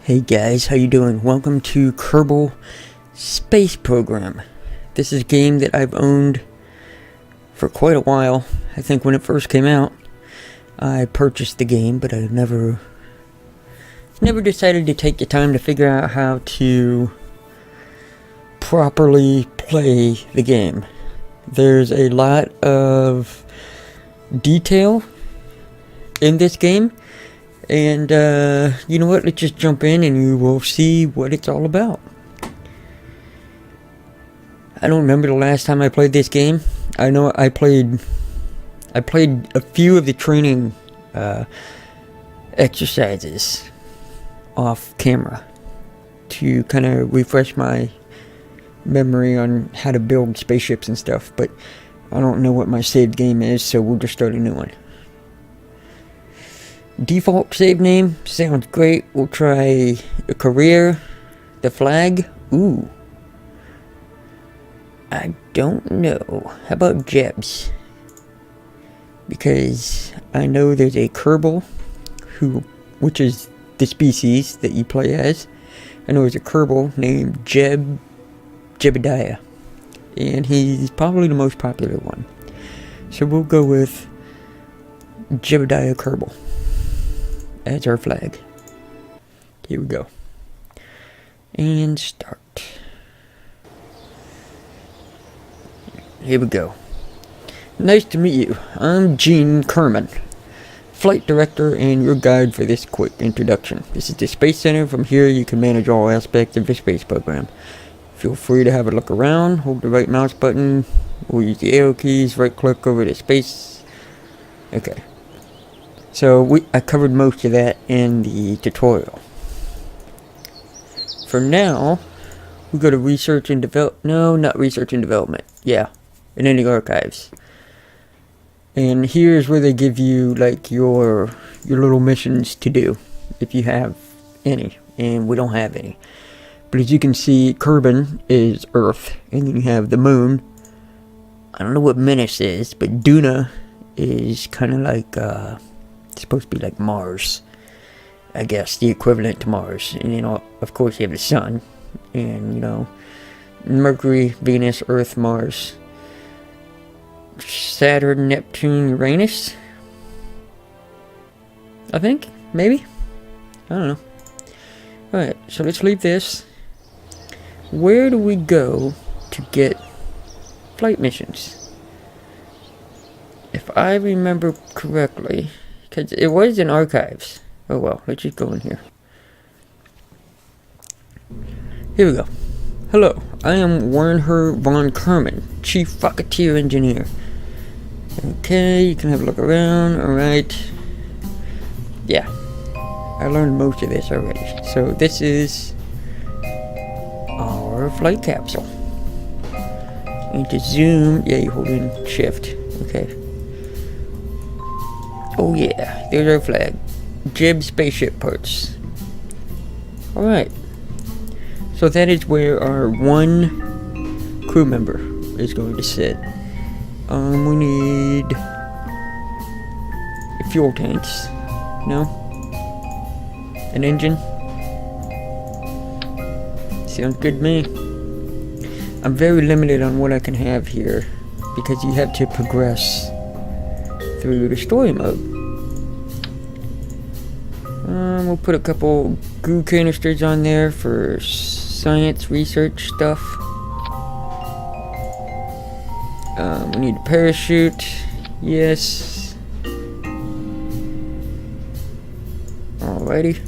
Hey guys, how you doing? Welcome to Kerbal Space Program. This is a game that I've owned for quite a while. I think when it first came out, I purchased the game, but I never decided to take the time to figure out how to properly play the game. There's a lot of detail in this game. And, you know what, let's just jump in and you will see what it's all about. I don't remember the last time I played this game. I know I played a few of the training, exercises off camera to kind of refresh my memory on how to build spaceships and stuff, but I don't know what my saved game is, so we'll just start a new one. Default save name sounds great. We'll try a career, the flag. Ooh, I don't know. How about Jebs? Because I know there's a Kerbal, which is the species that you play as. I know there's a Kerbal named Jebediah, and he's probably the most popular one. So we'll go with Jebediah Kerbal as our flag. Here we go. And start. Here we go. Nice to meet you. I'm Gene Kerman, Flight Director and your guide for this quick introduction. This is the Space Center. From here you can manage all aspects of the space program. Feel free to have a look around. Hold the right mouse button. We'll use the arrow keys. Right click over to space. Okay. So I covered most of that in the tutorial. For now, we go to research and develop. No, not research and development. Yeah, and then the archives. And here's where they give you like your little missions to do, if you have any. And we don't have any. But as you can see, Kerbin is Earth, and then you have the Moon. I don't know what Menace is, but Duna is kind of like supposed to be like Mars, I guess, the equivalent to Mars. And then of course you have the Sun, and you know, Mercury, Venus, Earth, Mars, Saturn, Neptune, Uranus, I think, maybe, I don't know. Alright, so let's leave this. Where do we go to get flight missions? If I remember correctly, because it was in archives. Oh well, let's just go in here. Here we go. Hello, I am Werner von Kerman, Chief Rocketeer Engineer. Okay, you can have a look around. Alright. Yeah, I learned most of this already. So this is our flight capsule. And to zoom, yeah, you hold in shift. Okay. Oh yeah, there's our flag. Jeb spaceship parts. Alright. So that is where our one crew member is going to sit. We need fuel tanks. No? An engine? Sounds good to me. I'm very limited on what I can have here, because you have to progress through the story mode. We'll put a couple goo canisters on there for science research stuff. We need a parachute. Yes. Alrighty.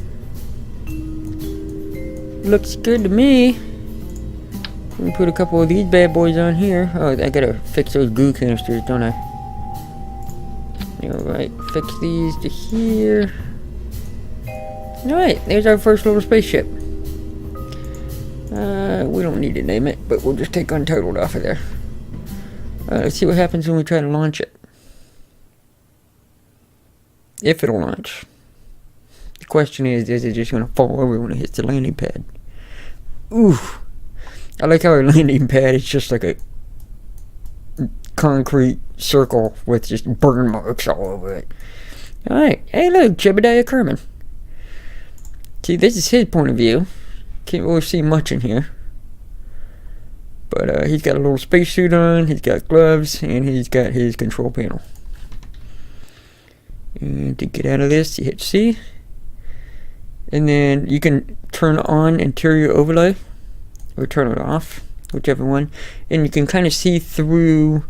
Looks good to me. We put a couple of these bad boys on here. Oh, I gotta fix those goo canisters, don't I? Alright, fix these to here. Alright, there's our first little spaceship. We don't need to name it, but we'll just take Untitled off of there. Let's see what happens when we try to launch it. If it'll launch. The question is it just going to fall over when it hits the landing pad? Ooh. I like how our landing pad is just like a concrete circle with just burn marks all over it. Alright, hey look, Jebediah Kerman. See, this is his point of view. Can't really see much in here. But he's got a little spacesuit on, he's got gloves, and he's got his control panel. And to get out of this, you hit C. And then you can turn on interior overlay, or turn it off, whichever one. And you can kind of see through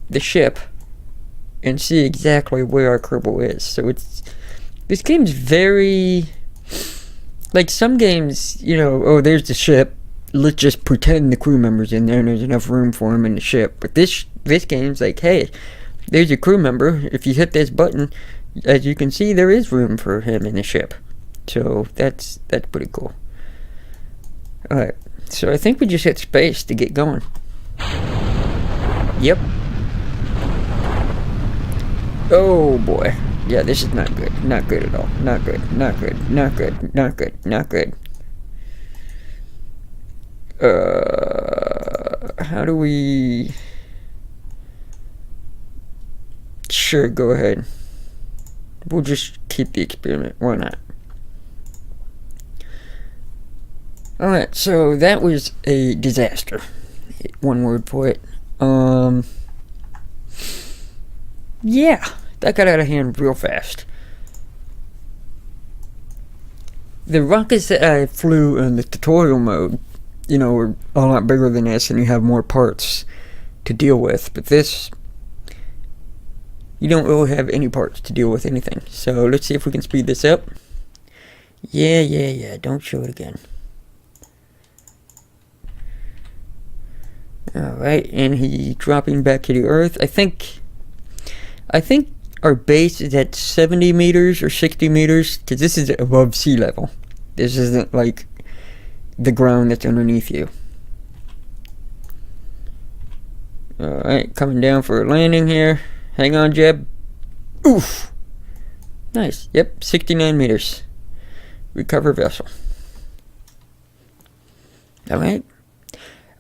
the ship and see exactly where our Kerbal is. So this game's very, like some games, you know, oh, there's the ship, let's just pretend the crew member's in there and there's enough room for him in the ship. But this game's like, hey, there's a crew member. If you hit this button, as you can see, there is room for him in the ship. So that's pretty cool. Alright, so I think we just hit space to get going. Yep. Oh boy. Yeah, this is not good. Not good at all. Not good. Not good. Not good. Not good. Not good. How do we... Sure, go ahead. We'll just keep the experiment. Why not? Alright, so that was a disaster. One word for it. Yeah, that got out of hand real fast. The rockets that I flew in the tutorial mode, you know, were a lot bigger than this, and you have more parts to deal with. But this, you don't really have any parts to deal with anything. So let's see if we can speed this up. Yeah. Don't show it again. Alright, and he's dropping back to the Earth. I think our base is at 70 meters or 60 meters, because this is above sea level. This isn't like the ground that's underneath you. Alright, coming down for a landing here. Hang on, Jeb. Oof! Nice. Yep, 69 meters. Recover vessel. Alright.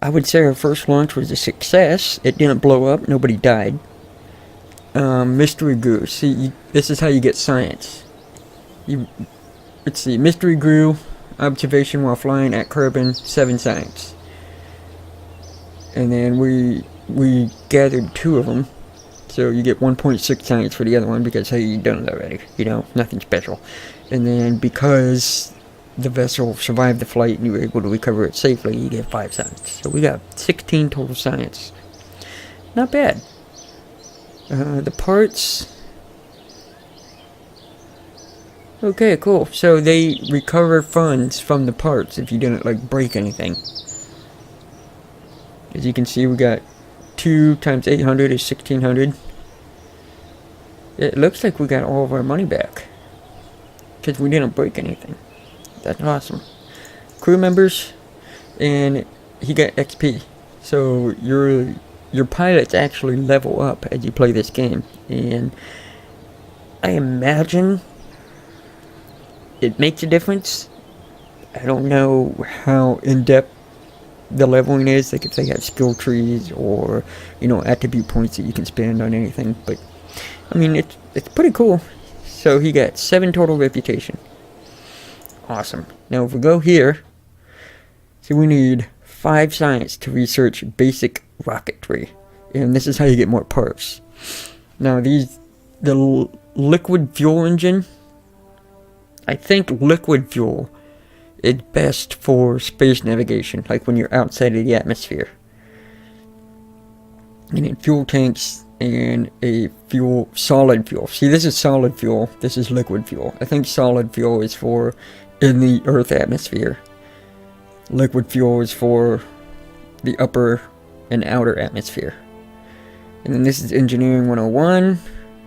I would say our first launch was a success. It didn't blow up. Nobody died. Mystery grew. See, this is how you get science. Let's see. Mystery grew. Observation while flying at Kerbal 7 science. And then we gathered 2 of them. So you get 1.6 science for the other one because, hey, you've done it already. You know, nothing special. And then because the vessel survived the flight and you were able to recover it safely, you get 5 science. So we got 16 total science. Not bad. The parts... Okay, cool. So they recover funds from the parts if you didn't, like, break anything. As you can see, we got 2 times 800 is 1600. It looks like we got all of our money back, because we didn't break anything. That's awesome. Crew members, and he got XP. So your pilots actually level up as you play this game. And I imagine it makes a difference. I don't know how in-depth the leveling is, like if they have skill trees or, you know, attribute points that you can spend on anything. But I mean, it's pretty cool. So he got 7 total reputation. Awesome. Now if we go here, so we need 5 science to research basic rocketry, and this is how you get more parts. Now the liquid fuel engine, I think liquid fuel is best for space navigation, like when you're outside of the atmosphere. You need fuel tanks and a solid fuel. See, this is solid fuel, this is liquid fuel. I think solid fuel is for in the Earth atmosphere. Liquid fuel is for the upper and outer atmosphere. And then this is engineering 101.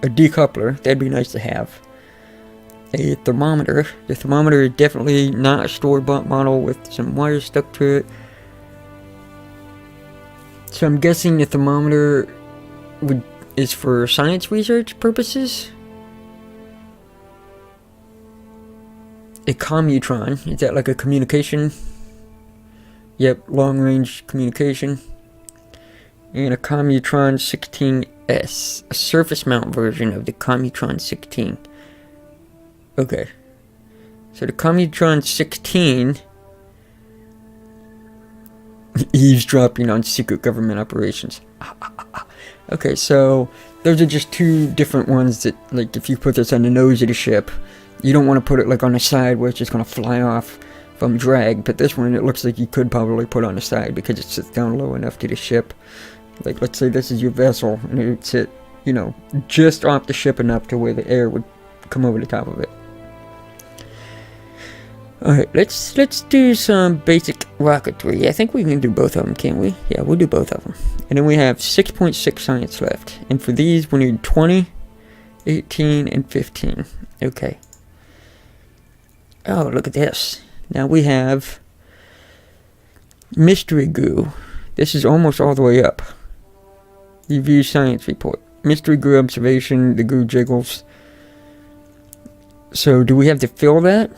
A decoupler, that'd be nice to have. A thermometer. The thermometer is definitely not a store-bought model with some wires stuck to it. So I'm guessing the thermometer is for science research purposes. A commutron, is that like a communication? Yep, long-range communication. And a Commutron 16S, a surface mount version of the Commutron 16. Okay. So the Commutron 16, eavesdropping on secret government operations. Okay, so those are just two different ones that, like, if you put this on the nose of the ship, you don't want to put it like on the side where it's just going to fly off from drag, but this one, it looks like you could probably put on the side because it sits down low enough to the ship. Like, let's say this is your vessel, and it would sit, you know, just off the ship enough to where the air would come over the top of it. Alright, let's do some basic rocketry. I think we can do both of them, can't we? Yeah, we'll do both of them. And then we have 6.6 science left. And for these, we need 20, 18, and 15. Okay. Oh, look at this. Now we have mystery goo. This is almost all the way up. Review science report. Mystery goo observation. The goo jiggles. So do we have to fill that?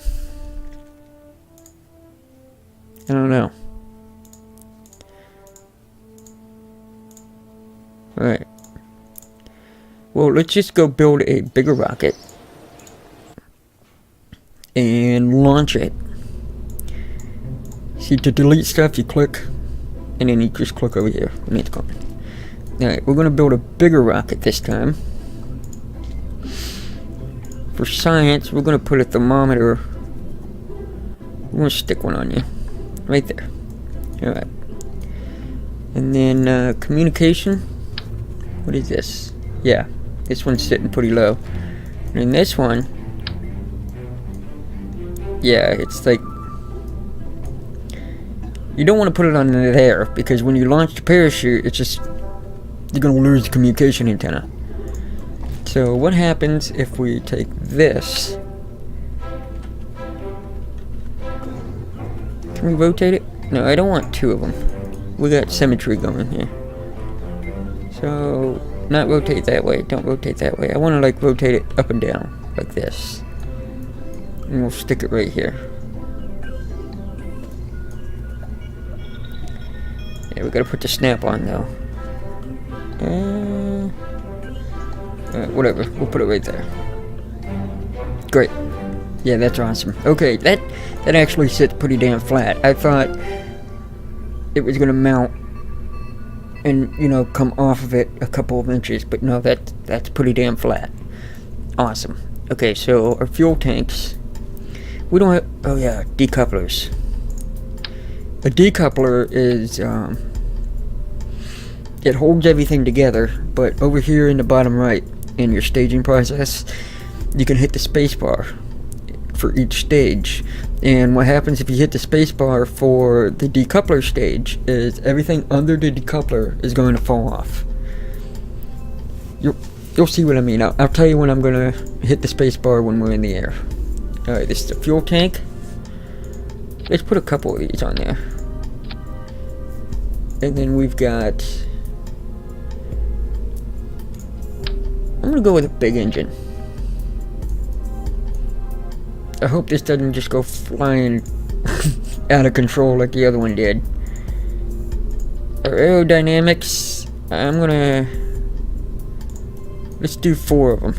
I don't know. Alright. Well, let's just go build a bigger rocket. And launch it. See, to delete stuff, you click, and then you just click over here, and it's gone. Alright, we're going to build a bigger rocket this time. For science, we're going to put a thermometer. We're going to stick one on you. Right there. Alright. And then, communication. What is this? Yeah, this one's sitting pretty low. And this one, yeah, it's like, you don't want to put it on there, because when you launch the parachute, it's just, you're going to lose the communication antenna. So what happens if we take this? Can we rotate it? No, I don't want two of them. We got symmetry going here. So, not rotate that way. Don't rotate that way. I want to, like, rotate it up and down, like this. And we'll stick it right here. Yeah, we gotta put the snap on, though. Whatever. We'll put it right there. Great. Yeah, that's awesome. Okay, that actually sits pretty damn flat. I thought it was gonna mount and, you know, come off of it a couple of inches, but no, that's pretty damn flat. Awesome. Okay, so our fuel tanks. We don't have, oh yeah, decouplers. A decoupler is, it holds everything together, but over here in the bottom right, in your staging process, you can hit the space bar for each stage. And what happens if you hit the space bar for the decoupler stage is everything under the decoupler is going to fall off. You'll see what I mean. I'll tell you when I'm going to hit the space bar when we're in the air. Alright, this is the fuel tank. Let's put a couple of these on there. And then we've got, I'm going to go with a big engine. I hope this doesn't just go flying out of control like the other one did. Our aerodynamics, I'm gonna, let's do 4 of them.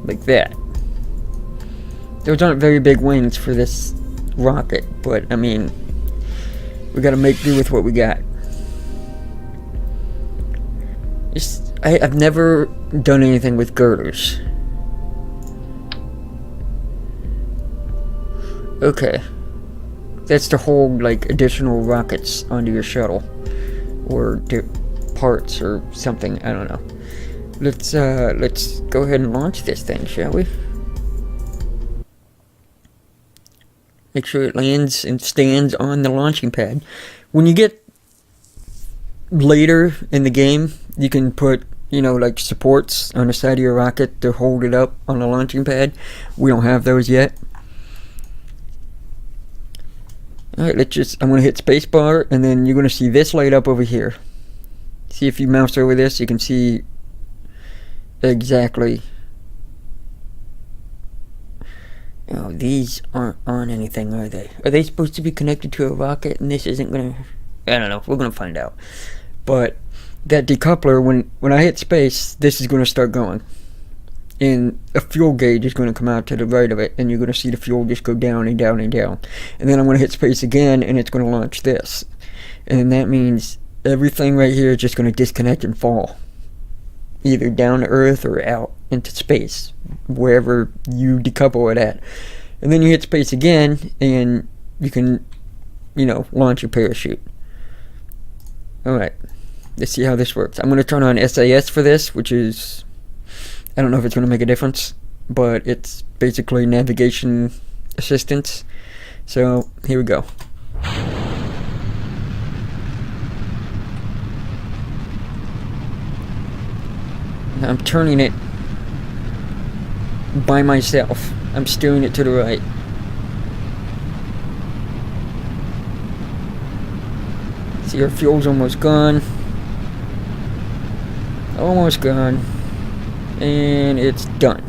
Like that. Those aren't very big wings for this rocket, but I mean, we gotta make do with what we got. I've never done anything with girders. Okay. That's to hold, like, additional rockets onto your shuttle. Or parts or something, I don't know. Let's go ahead and launch this thing, shall we? Make sure it lands and stands on the launching pad. When you get later in the game, you can put, you know, like supports on the side of your rocket to hold it up on the launching pad. We don't have those yet. Alright, I'm going to hit spacebar, and then you're going to see this light up over here. See, if you mouse over this, you can see exactly. Oh, these aren't on anything, are they? Are they supposed to be connected to a rocket, and this isn't going to, I don't know, we're going to find out. But that decoupler, when I hit space, this is going to start going. and a fuel gauge is going to come out to the right of it, and you're going to see the fuel just go down and down and down. And then I'm going to hit space again, and it's going to launch this. And that means everything right here is just going to disconnect and fall, either down to Earth or out into space, wherever you decouple it at. And then you hit space again, and you can, launch your parachute. Alright, let's see how this works. I'm going to turn on SAS for this, which is, I don't know if it's going to make a difference, but it's basically navigation assistance. So, here we go. Now I'm turning it by myself. I'm steering it to the right. See, our fuel's almost gone. Almost gone. And it's done.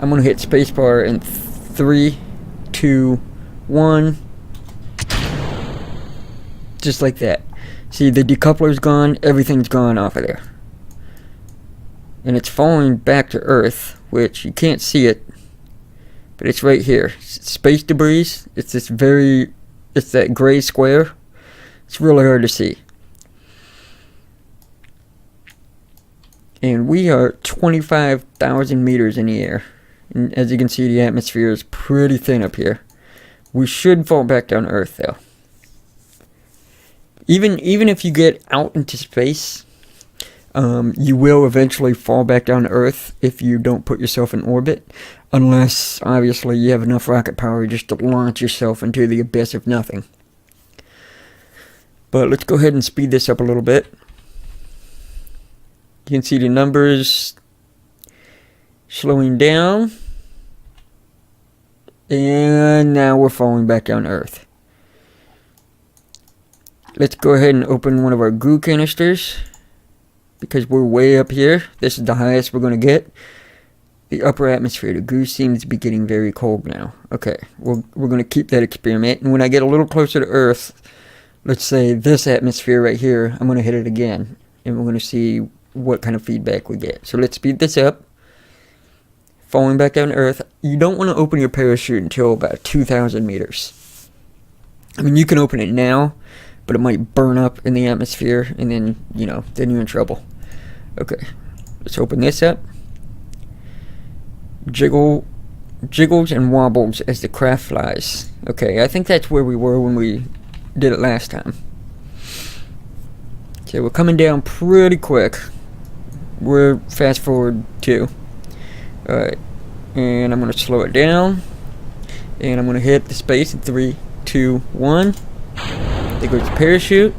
I'm gonna hit spacebar in 3, 2, 1. Just like that. See, the decoupler's gone, everything's gone off of there. And it's falling back to Earth, which you can't see it, but it's right here. Space debris. It's that gray square. It's really hard to see. And we are 25,000 meters in the air. And as you can see, the atmosphere is pretty thin up here. We should fall back down to Earth, though. Even if you get out into space, you will eventually fall back down to Earth if you don't put yourself in orbit. Unless, obviously, you have enough rocket power just to launch yourself into the abyss of nothing. But let's go ahead and speed this up a little bit. You can see the numbers slowing down. And now we're falling back down to Earth. Let's go ahead and open one of our goo canisters, because we're way up here. This is the highest we're going to get. The upper atmosphere. The goo seems to be getting very cold now. Okay, we're going to keep that experiment. And when I get a little closer to Earth, let's say this atmosphere right here, I'm going to hit it again. And we're going to see what kind of feedback we get. So let's speed this up. Falling back down to Earth. You don't want to open your parachute until about 2,000 meters. I mean, you can open it now, but it might burn up in the atmosphere, and then, then you're in trouble. Okay, let's open this up. Jiggles and wobbles as the craft flies. Okay, I think that's where we were when we did it last time. Okay, we're coming down pretty quick. We're fast forward 2. Alright, and I'm going to slow it down. And I'm going to hit the space in 3, 2, 1. There goes the parachute.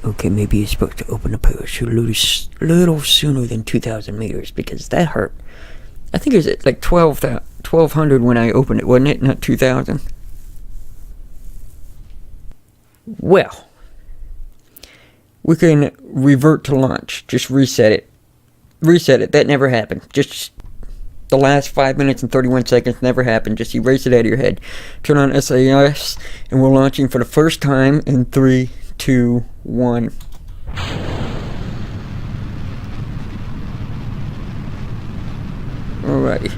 Okay, maybe you're supposed to open the parachute a little sooner than 2,000 meters, because that hurt. I think it was at like 1,200 when I opened it, wasn't it? Not 2,000. Well, we can revert to launch. Just reset it. Reset it. That never happened. Just the last 5 minutes and 31 seconds never happened. Just erase it out of your head. Turn on SAS, and we're launching for the first time in 3, 2, 1. Alrighty.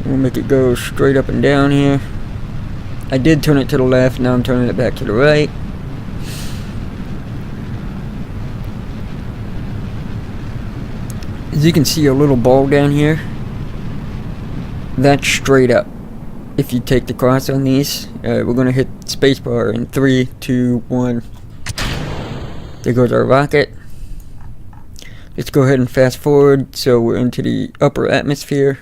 We'll make it go straight up and down here. I did turn it to the left, now I'm turning it back to the right. As you can see, a little ball down here, that's straight up. If you take the cross on these, we're going to hit spacebar in 3, 2, 1. There goes our rocket. Let's go ahead and fast forward so we're into the upper atmosphere.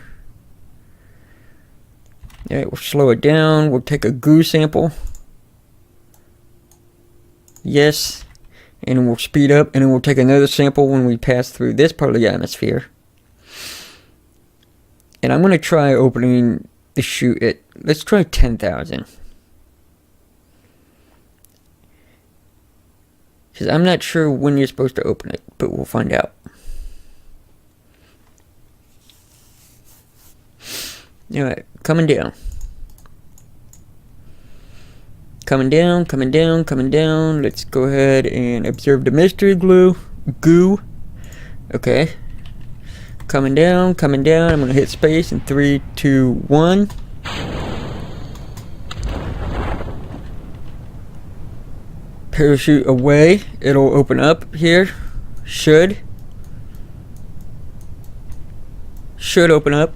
Alright, we'll slow it down. We'll take a goo sample. Yes. And then we'll speed up, and then we'll take another sample when we pass through this part of the atmosphere. And I'm going to try opening the chute at, let's try 10,000. Because I'm not sure when you're supposed to open it, but we'll find out. Alright, coming down. Coming down, coming down, coming down. Let's go ahead and observe the mystery goo. Okay. Coming down, coming down. I'm gonna hit space in 3, 2, 1. Parachute away. It'll open up here. Should open up.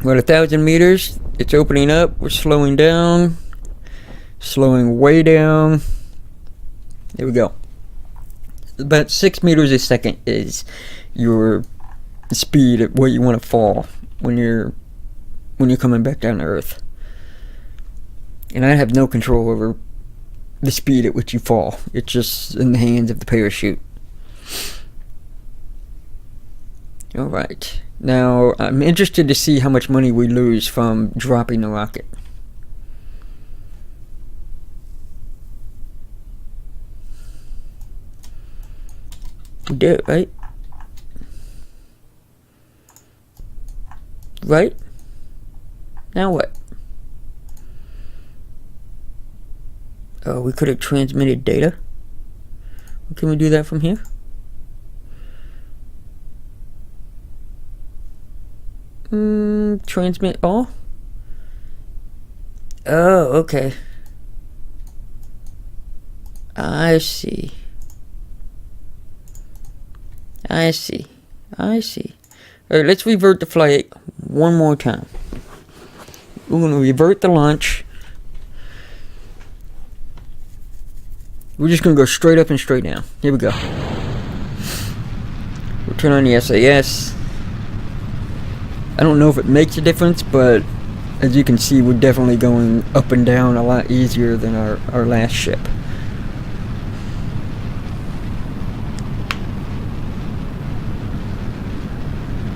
We're at 1,000 meters. It's opening up. We're slowing down. Slowing way down. There we go. About 6 meters a second is your speed at what you want to fall when you're coming back down to Earth. And I have no control over the speed at which you fall. It's just in the hands of the parachute. Alright. Now, I'm interested to see how much money we lose from dropping the rocket. We did it, right? Right? Now what? Oh, we could have transmitted data. Can we do that from here? Transmit all? Oh, okay. I see. Alright, let's revert the flight one more time. We're going to revert the launch. We're just going to go straight up and straight down. Here we go. We'll turn on the SAS. I don't know if it makes a difference, but as you can see, we're definitely going up and down a lot easier than our last ship.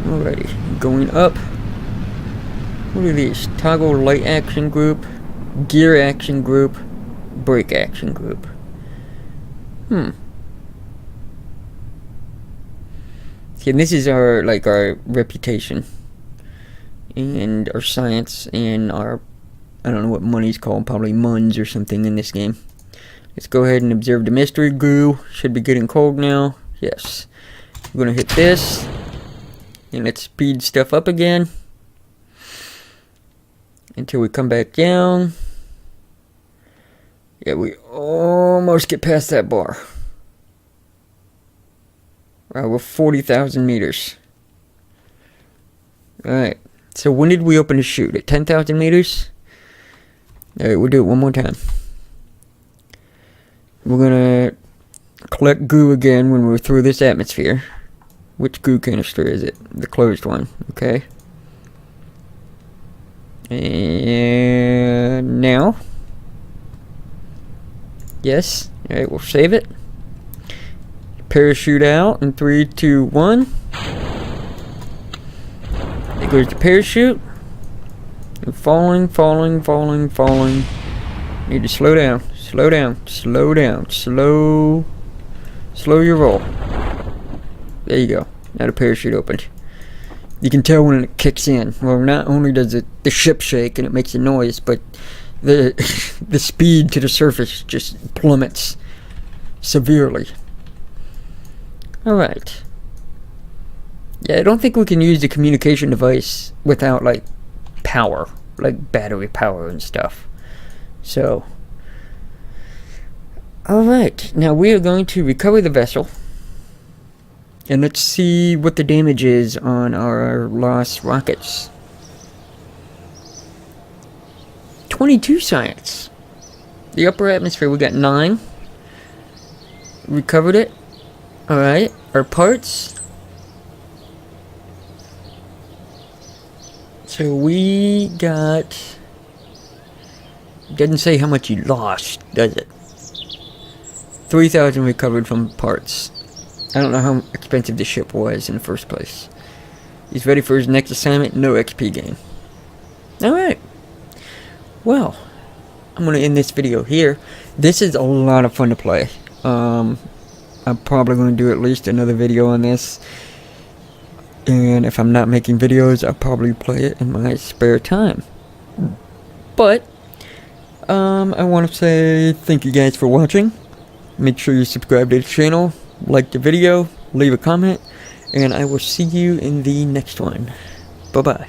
Alrighty, going up. What are these? Toggle light action group, gear action group, brake action group. See, and this is our reputation and our science and our, I don't know what money's called, probably muns or something in this game. Let's go ahead and observe the mystery goo. Should be getting cold now. Yes. We're gonna hit this and let's speed stuff up again until we come back down. Yeah, we almost get past that bar. Wow, we're 40,000 meters. Alright, so when did we open the chute? At 10,000 meters? Alright, we'll do it one more time. We're gonna collect goo again when we're through this atmosphere. Which goo canister is it? The closed one, okay. And now. Yes, alright, we'll save it. Parachute out in 3, 2, 1. There goes the parachute. And falling. Need to slow down. Slow your roll. There you go. Now the parachute opened. You can tell when it kicks in. Well, not only does the ship shake and it makes a noise, but the speed to the surface just plummets severely. Alright. Yeah, I don't think we can use the communication device without, power. Like battery power and stuff. So. Alright. Now we are going to recover the vessel. And let's see what the damage is on our lost rockets. 22 science. The upper atmosphere, we got 9. Recovered it. Alright, our parts. So we got... Doesn't say how much you lost, does it? 3,000 recovered from parts. I don't know how expensive the ship was in the first place. He's ready for his next assignment, no XP gain. Alright. Well, I'm going to end this video here. This is a lot of fun to play. I'm probably going to do at least another video on this. And if I'm not making videos, I'll probably play it in my spare time. But, I want to say thank you guys for watching. Make sure you subscribe to the channel, like the video, leave a comment, and I will see you in the next one. Bye-bye.